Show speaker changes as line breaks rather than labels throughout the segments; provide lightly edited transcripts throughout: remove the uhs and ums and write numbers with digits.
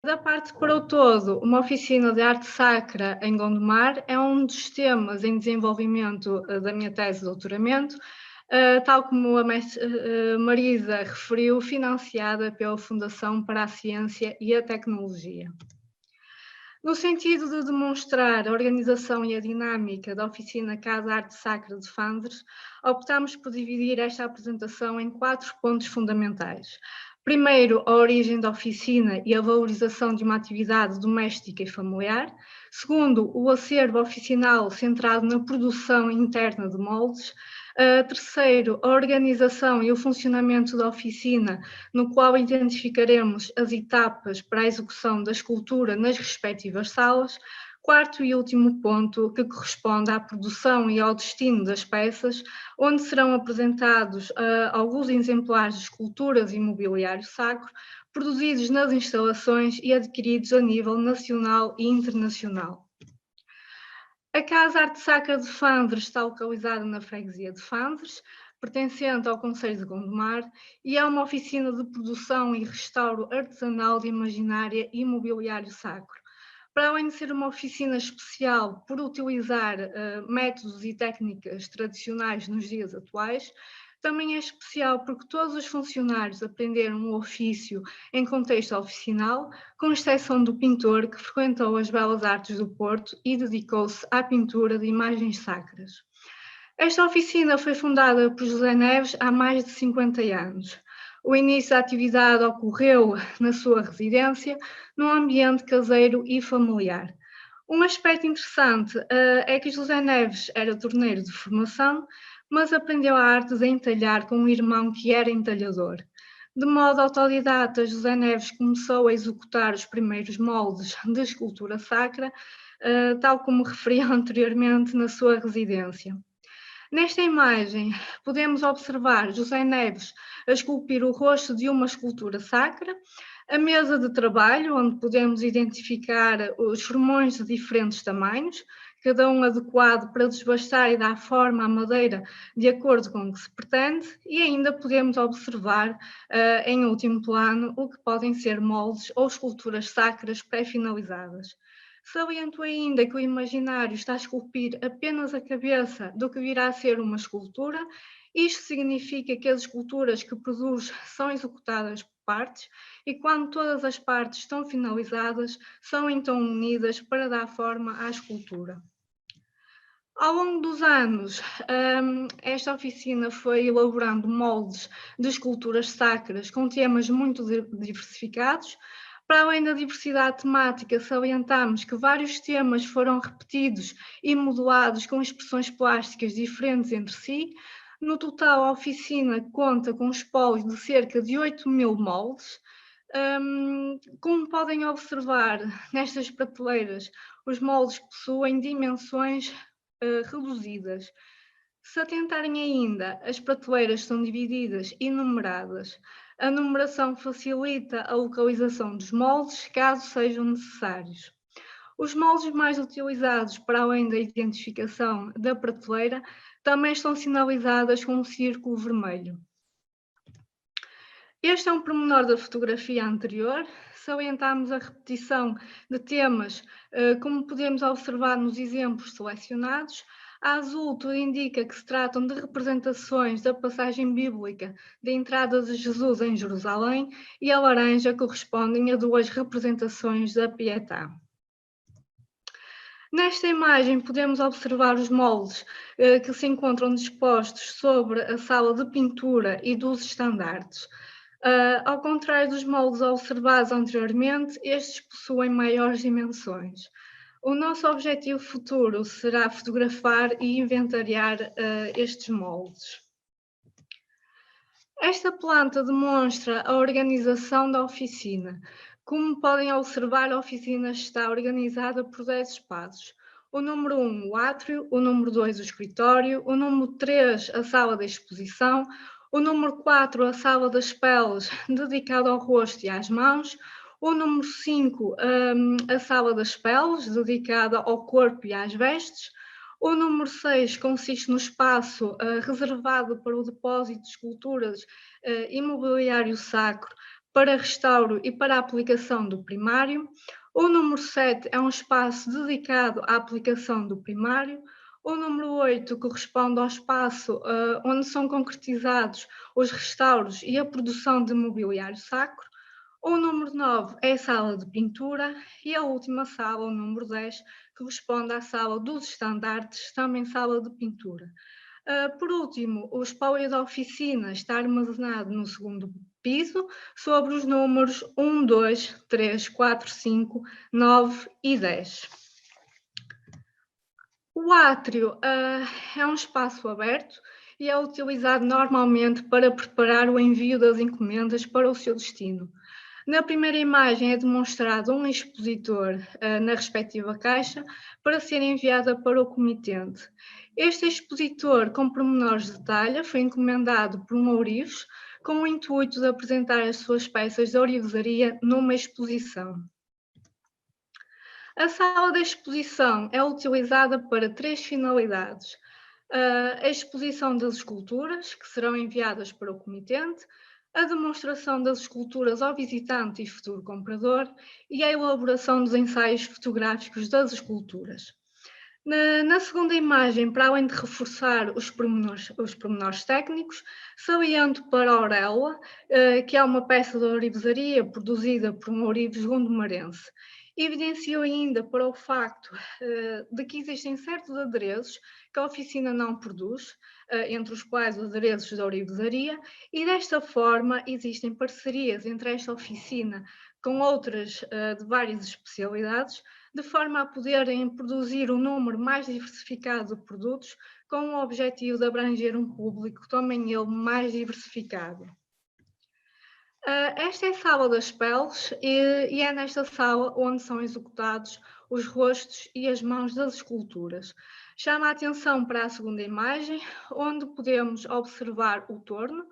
Da parte para o todo, uma oficina de arte sacra em Gondomar é um dos temas em desenvolvimento da minha tese de doutoramento, tal como a mestre Marisa referiu, financiada pela Fundação para a Ciência e a Tecnologia. No sentido de demonstrar a organização e a dinâmica da oficina Casa Arte Sacra de Fandres, optamos por dividir esta apresentação em 4 pontos fundamentais. Primeiro, a origem da oficina e a valorização de uma atividade doméstica e familiar. Segundo, o acervo oficinal centrado na produção interna de moldes. Terceiro, a organização e o funcionamento da oficina, no qual identificaremos as etapas para a execução da escultura nas respectivas salas. Quarto e último ponto, que corresponde à produção e ao destino das peças, onde serão apresentados alguns exemplares de esculturas e mobiliário sacro, produzidos nas instalações e adquiridos a nível nacional e internacional. A Casa Arte Sacra de Fandres está localizada na freguesia de Fandres, pertencente ao concelho de Gondomar, e é uma oficina de produção e restauro artesanal de imaginária e mobiliário sacro. Para além de ser uma oficina especial por utilizar métodos e técnicas tradicionais nos dias atuais, também é especial porque todos os funcionários aprenderam o ofício em contexto oficinal, com exceção do pintor que frequentou as Belas Artes do Porto e dedicou-se à pintura de imagens sacras. Esta oficina foi fundada por José Neves há mais de 50 anos. O início da atividade ocorreu na sua residência, num ambiente caseiro e familiar. Um aspecto interessante é que José Neves era torneiro de formação, mas aprendeu a arte de entalhar com um irmão que era entalhador. De modo autodidata, José Neves começou a executar os primeiros moldes de escultura sacra, tal como referia anteriormente na sua residência. Nesta imagem, podemos observar José Neves a esculpir o rosto de uma escultura sacra, a mesa de trabalho, onde podemos identificar os formões de diferentes tamanhos, cada um adequado para desbastar e dar forma à madeira de acordo com o que se pretende, e ainda podemos observar, em último plano, o que podem ser moldes ou esculturas sacras pré-finalizadas. Saliento ainda que o imaginário está a esculpir apenas a cabeça do que virá a ser uma escultura. Isto significa que as esculturas que produz são executadas por partes e quando todas as partes estão finalizadas, são então unidas para dar forma à escultura. Ao longo dos anos, esta oficina foi elaborando moldes de esculturas sacras com temas muito diversificados. Para além da diversidade temática, salientamos que vários temas foram repetidos e modelados com expressões plásticas diferentes entre si. No total, a oficina conta com espólios de cerca de 8.000 moldes. Como podem observar nestas prateleiras, os moldes possuem dimensões reduzidas. Se atentarem ainda, as prateleiras são divididas e numeradas. A numeração facilita a localização dos moldes, caso sejam necessários. Os moldes mais utilizados, para além da identificação da prateleira, também estão sinalizadas com um círculo vermelho. Este é um pormenor da fotografia anterior. Salientamos a repetição de temas, como podemos observar nos exemplos selecionados. A azul tudo indica que se tratam de representações da passagem bíblica da entrada de Jesus em Jerusalém e a laranja correspondem a 2 representações da Pietà. Nesta imagem podemos observar os moldes que se encontram dispostos sobre a sala de pintura e dos estandartes. Ao contrário dos moldes observados anteriormente, estes possuem maiores dimensões. O nosso objetivo futuro será fotografar e inventariar estes moldes. Esta planta demonstra a organização da oficina. Como podem observar, a oficina está organizada por 10 espaços. O número 1, o átrio, o número 2, o escritório, o número 3, a sala de exposição, o número 4, a sala das peles, dedicada ao rosto e às mãos, o número 5, a sala das peles, dedicada ao corpo e às vestes. O número 6 consiste no espaço reservado para o depósito de esculturas e mobiliário sacro para restauro e para a aplicação do primário. O número 7 é um espaço dedicado à aplicação do primário. O número 8 corresponde ao espaço onde são concretizados os restauros e a produção de mobiliário sacro. O número 9 é a sala de pintura e a última sala, o número 10, corresponde à sala dos estandartes, também sala de pintura. Por último, o espólio da oficina está armazenado no segundo piso, sobre os números 1, 2, 3, 4, 5, 9 e 10. O átrio é um espaço aberto e é utilizado normalmente para preparar o envio das encomendas para o seu destino. Na primeira imagem é demonstrado um expositor na respectiva caixa para ser enviada para o comitente. Este expositor com pormenores de detalhe foi encomendado por um ourives com o intuito de apresentar as suas peças de ourivesaria numa exposição. A sala da exposição é utilizada para 3 finalidades. A exposição das esculturas, que serão enviadas para o comitente, a demonstração das esculturas ao visitante e futuro comprador e a elaboração dos ensaios fotográficos das esculturas. Na segunda imagem, para além de reforçar os pormenores técnicos, saliento para a auréola, que é uma peça de ourivesaria produzida por um ourives gondomarense. Evidencio ainda para o facto de que existem certos adereços que a oficina não produz, entre os quais os adereços de ourivesaria, e desta forma existem parcerias entre esta oficina com outras de várias especialidades, de forma a poderem produzir um número mais diversificado de produtos, com o objetivo de abranger um público também ele mais diversificado. Esta é a sala das peles e é nesta sala onde são executados os rostos e as mãos das esculturas. Chama a atenção para a segunda imagem, onde podemos observar o torno,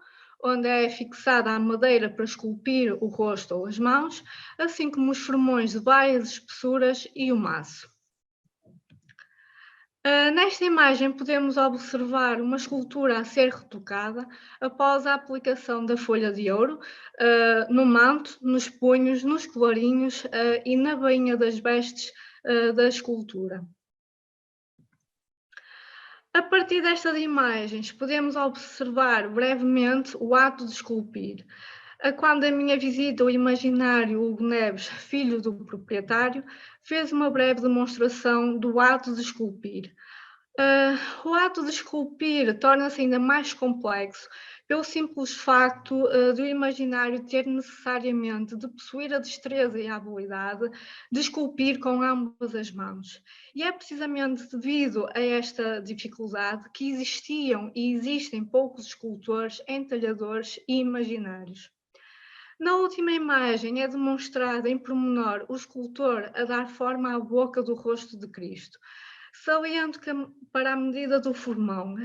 onde é fixada a madeira para esculpir o rosto ou as mãos, assim como os formões de várias espessuras e o maço. Nesta imagem podemos observar uma escultura a ser retocada após a aplicação da folha de ouro no manto, nos punhos, nos colarinhos e na bainha das vestes da escultura. A partir destas imagens podemos observar brevemente o ato de esculpir. Quando a minha visita ao imaginário Hugo Neves, filho do proprietário, fez uma breve demonstração do ato de esculpir. O ato de esculpir torna-se ainda mais complexo pelo simples facto do imaginário ter necessariamente de possuir a destreza e a habilidade de esculpir com ambas as mãos. E é precisamente devido a esta dificuldade que existiam e existem poucos escultores, entalhadores e imaginários. Na última imagem é demonstrado em pormenor o escultor a dar forma à boca do rosto de Cristo. Saliento que para a medida do formão,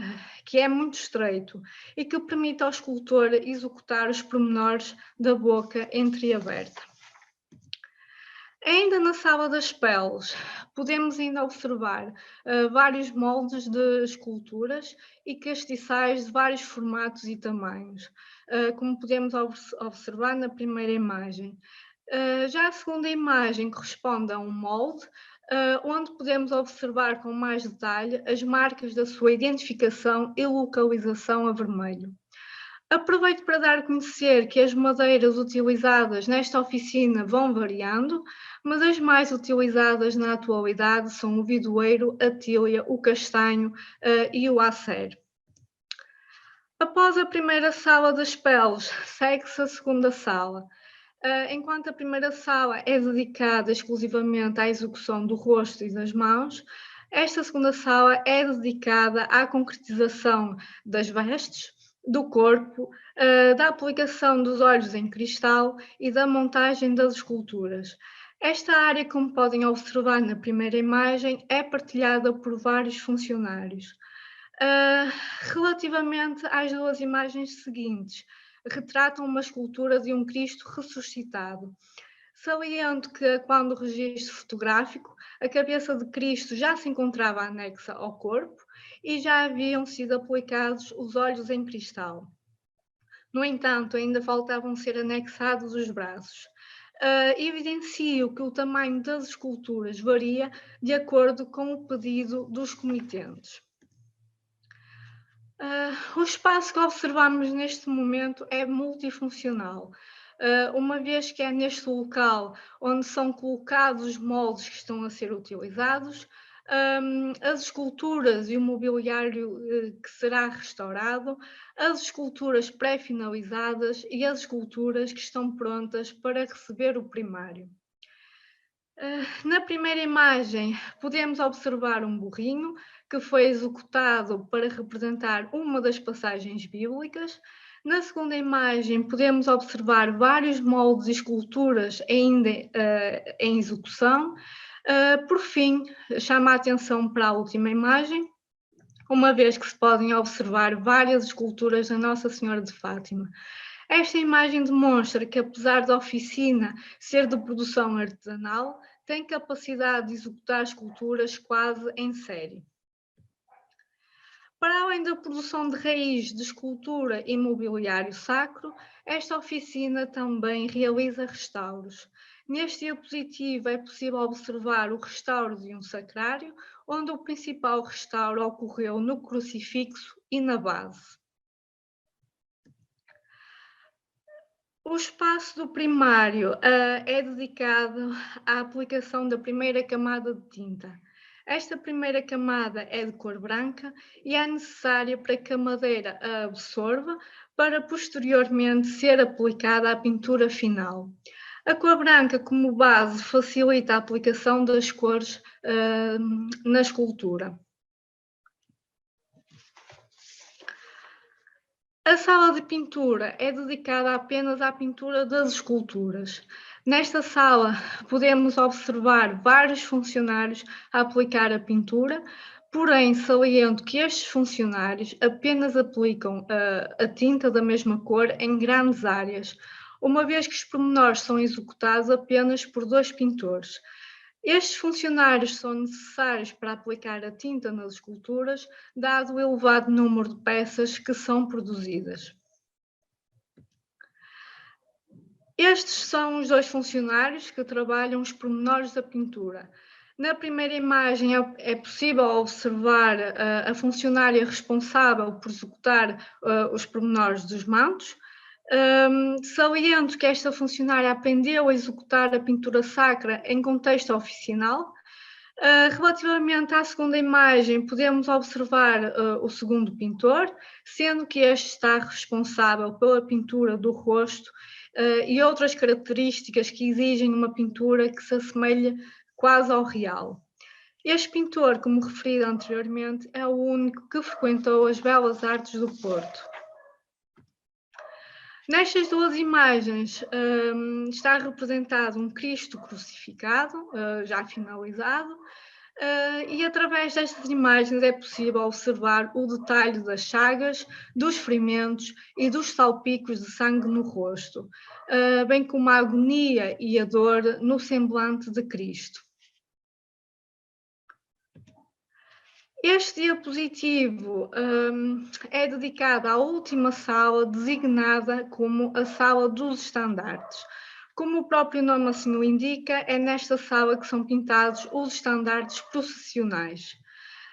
que é muito estreito e que permite ao escultor executar os pormenores da boca entreaberta. Ainda na sala das peles, podemos ainda observar vários moldes de esculturas e castiçais de vários formatos e tamanhos, como podemos observar na primeira imagem. Já a segunda imagem corresponde a um molde, onde podemos observar com mais detalhe as marcas da sua identificação e localização a vermelho. Aproveito para dar a conhecer que as madeiras utilizadas nesta oficina vão variando, mas as mais utilizadas na atualidade são o vidoeiro, a tilha, o castanho e o acer. Após a primeira sala das peles, segue-se a segunda sala. Enquanto a primeira sala é dedicada exclusivamente à execução do rosto e das mãos, esta segunda sala é dedicada à concretização das vestes, do corpo, da aplicação dos olhos em cristal e da montagem das esculturas. Esta área, como podem observar na primeira imagem, é partilhada por vários funcionários. Relativamente às duas imagens seguintes, retratam uma escultura de um Cristo ressuscitado. Saliento que, quando o registro fotográfico, a cabeça de Cristo já se encontrava anexa ao corpo e já haviam sido aplicados os olhos em cristal. No entanto, ainda faltavam ser anexados os braços. Evidencio que o tamanho das esculturas varia de acordo com o pedido dos comitentes. O espaço que observamos neste momento é multifuncional, uma vez que é neste local onde são colocados os moldes que estão a ser utilizados, as esculturas e o mobiliário que será restaurado, as esculturas pré-finalizadas e as esculturas que estão prontas para receber o primário. Na primeira imagem, podemos observar um burrinho que foi executado para representar uma das passagens bíblicas. Na segunda imagem, podemos observar vários moldes e esculturas ainda em execução. Por fim, chama a atenção para a última imagem, uma vez que se podem observar várias esculturas da Nossa Senhora de Fátima. Esta imagem demonstra que, apesar da oficina ser de produção artesanal, tem capacidade de executar esculturas quase em série. Para além da produção de raiz de escultura e mobiliário sacro, esta oficina também realiza restauros. Neste diapositivo é possível observar o restauro de um sacrário, onde o principal restauro ocorreu no crucifixo e na base. O espaço do primário é dedicado à aplicação da primeira camada de tinta. Esta primeira camada é de cor branca e é necessária para que a madeira a absorva para posteriormente ser aplicada à pintura final. A cor branca como base facilita a aplicação das cores na escultura. A sala de pintura é dedicada apenas à pintura das esculturas. Nesta sala podemos observar vários funcionários a aplicar a pintura, porém saliento que estes funcionários apenas aplicam a tinta da mesma cor em grandes áreas, uma vez que os pormenores são executados apenas por 2 pintores. Estes funcionários são necessários para aplicar a tinta nas esculturas, dado o elevado número de peças que são produzidas. Estes são os 2 funcionários que trabalham os pormenores da pintura. Na primeira imagem é possível observar a funcionária responsável por executar os pormenores dos mantos. Saliento que esta funcionária aprendeu a executar a pintura sacra em contexto oficinal. Relativamente à segunda imagem, podemos observar o segundo pintor, sendo que este está responsável pela pintura do rosto e outras características que exigem uma pintura que se assemelhe quase ao real. Este pintor, como referido anteriormente, é o único que frequentou as Belas Artes do Porto. Nestas 2 imagens está representado um Cristo crucificado, já finalizado, e através destas imagens é possível observar o detalhe das chagas, dos ferimentos e dos salpicos de sangue no rosto, bem como a agonia e a dor no semblante de Cristo. Este diapositivo é dedicado à última sala, designada como a Sala dos Estandartes. Como o próprio nome assim o indica, é nesta sala que são pintados os estandartes processionais.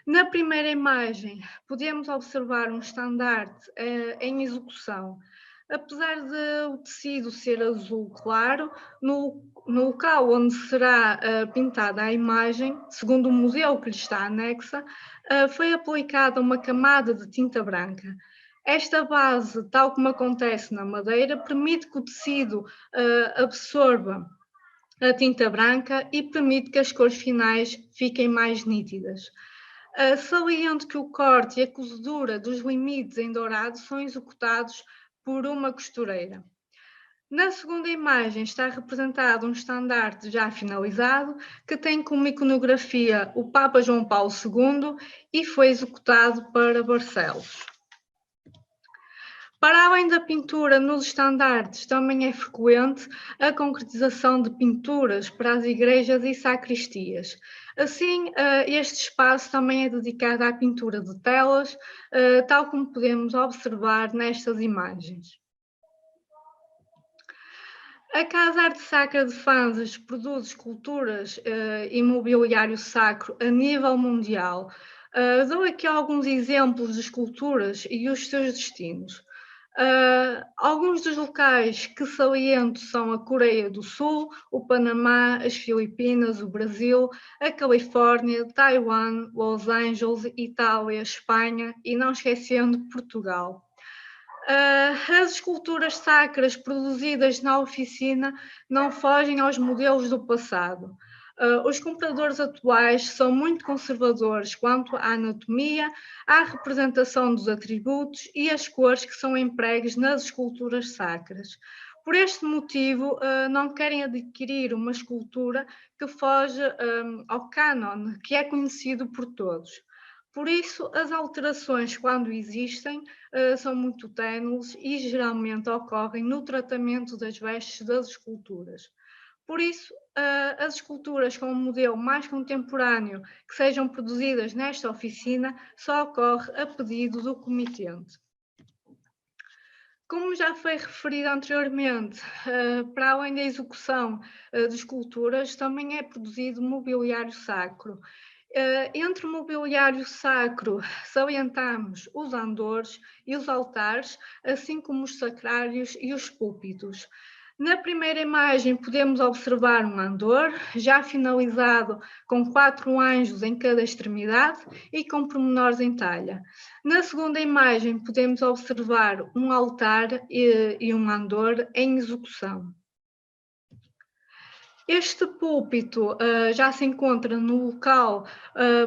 Na primeira imagem, podemos observar um estandarte em execução. Apesar de o tecido ser azul claro, no local onde será pintada a imagem, segundo o modelo que lhe está anexa, foi aplicada uma camada de tinta branca. Esta base, tal como acontece na madeira, permite que o tecido absorva a tinta branca e permite que as cores finais fiquem mais nítidas. Saliento que o corte e a cozedura dos limites em dourado são executados por uma costureira. Na segunda imagem está representado um estandarte já finalizado, que tem como iconografia o Papa João Paulo II e foi executado para Barcelos. Para além da pintura nos estandartes, também é frequente a concretização de pinturas para as igrejas e sacristias. Assim, este espaço também é dedicado à pintura de telas, tal como podemos observar nestas imagens. A Casa Arte Sacra de Fanzes produz esculturas e mobiliário sacro a nível mundial. Dou aqui alguns exemplos de esculturas e os seus destinos. Alguns dos locais que saliento são a Coreia do Sul, o Panamá, as Filipinas, o Brasil, a Califórnia, Taiwan, Los Angeles, Itália, Espanha e não esquecendo Portugal. As esculturas sacras produzidas na oficina não fogem aos modelos do passado. Os compradores atuais são muito conservadores quanto à anatomia, à representação dos atributos e as cores que são empregues nas esculturas sacras. Por este motivo, não querem adquirir uma escultura que foge ao cânon, que é conhecido por todos. Por isso, as alterações, quando existem, são muito ténues e geralmente ocorrem no tratamento das vestes das esculturas. Por isso, as esculturas com um modelo mais contemporâneo que sejam produzidas nesta oficina só ocorre a pedido do comitente. Como já foi referido anteriormente, para além da execução de esculturas, também é produzido mobiliário sacro. Entre o mobiliário sacro, salientamos os andores e os altares, assim como os sacrários e os púlpitos. Na primeira imagem podemos observar um andor, já finalizado com 4 anjos em cada extremidade e com pormenores em talha. Na segunda imagem podemos observar um altar e um andor em execução. Este púlpito já se encontra no local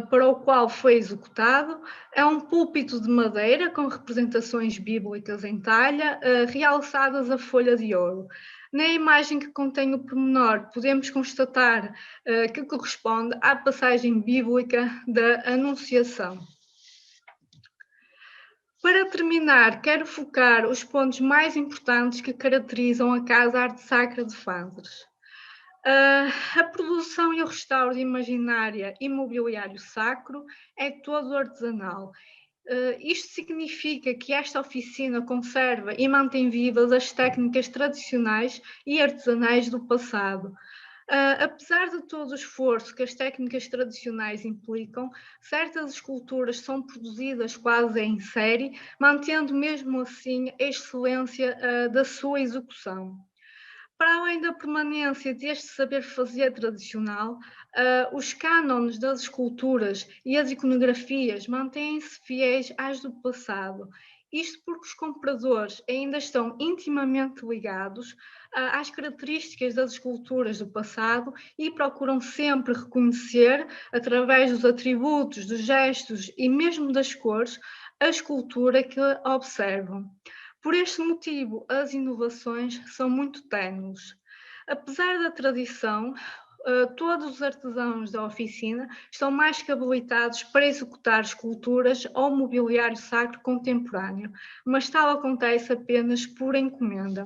para o qual foi executado. É um púlpito de madeira com representações bíblicas em talha, realçadas a folha de ouro. Na imagem que contém o pormenor, podemos constatar que corresponde à passagem bíblica da Anunciação. Para terminar, quero focar os pontos mais importantes que caracterizam a Casa Arte Sacra de Fanzes. A produção e o restauro de imaginária e mobiliário sacro é todo artesanal. Isto significa que esta oficina conserva e mantém vivas as técnicas tradicionais e artesanais do passado. Apesar de todo o esforço que as técnicas tradicionais implicam, certas esculturas são produzidas quase em série, mantendo mesmo assim a excelência da sua execução. Para além da permanência deste saber fazer tradicional, os cânones das esculturas e as iconografias mantêm-se fiéis às do passado. Isto porque os compradores ainda estão intimamente ligados às características das esculturas do passado e procuram sempre reconhecer, através dos atributos, dos gestos e mesmo das cores, a escultura que observam. Por este motivo, as inovações são muito ténues. Apesar da tradição, todos os artesãos da oficina estão mais que habilitados para executar esculturas ou mobiliário sacro contemporâneo, mas tal acontece apenas por encomenda.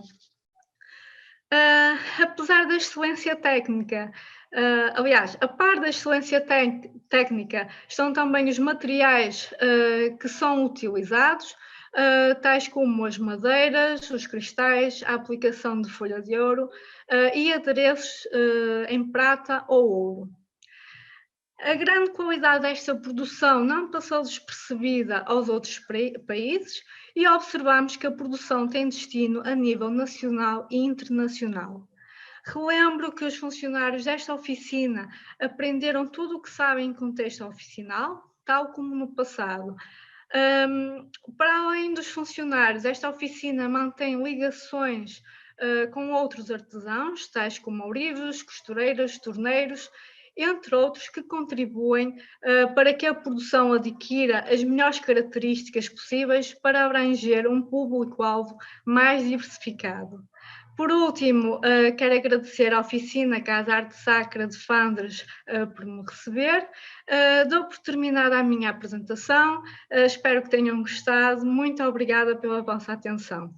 Apesar da excelência técnica, aliás, a par da excelência técnica, estão também os materiais que são utilizados, tais como as madeiras, os cristais, a aplicação de folha de ouro e adereços em prata ou ouro. A grande qualidade desta produção não passou despercebida aos outros países e observamos que a produção tem destino a nível nacional e internacional. Relembro que os funcionários desta oficina aprenderam tudo o que sabem em contexto oficinal, tal como no passado. Para além dos funcionários, esta oficina mantém ligações com outros artesãos, tais como ourivos, costureiras, torneiros, entre outros, que contribuem para que a produção adquira as melhores características possíveis para abranger um público-alvo mais diversificado. Por último, quero agradecer à oficina Casa Arte Sacra de Fandres por me receber. Dou por terminada a minha apresentação. Espero que tenham gostado. Muito obrigada pela vossa atenção.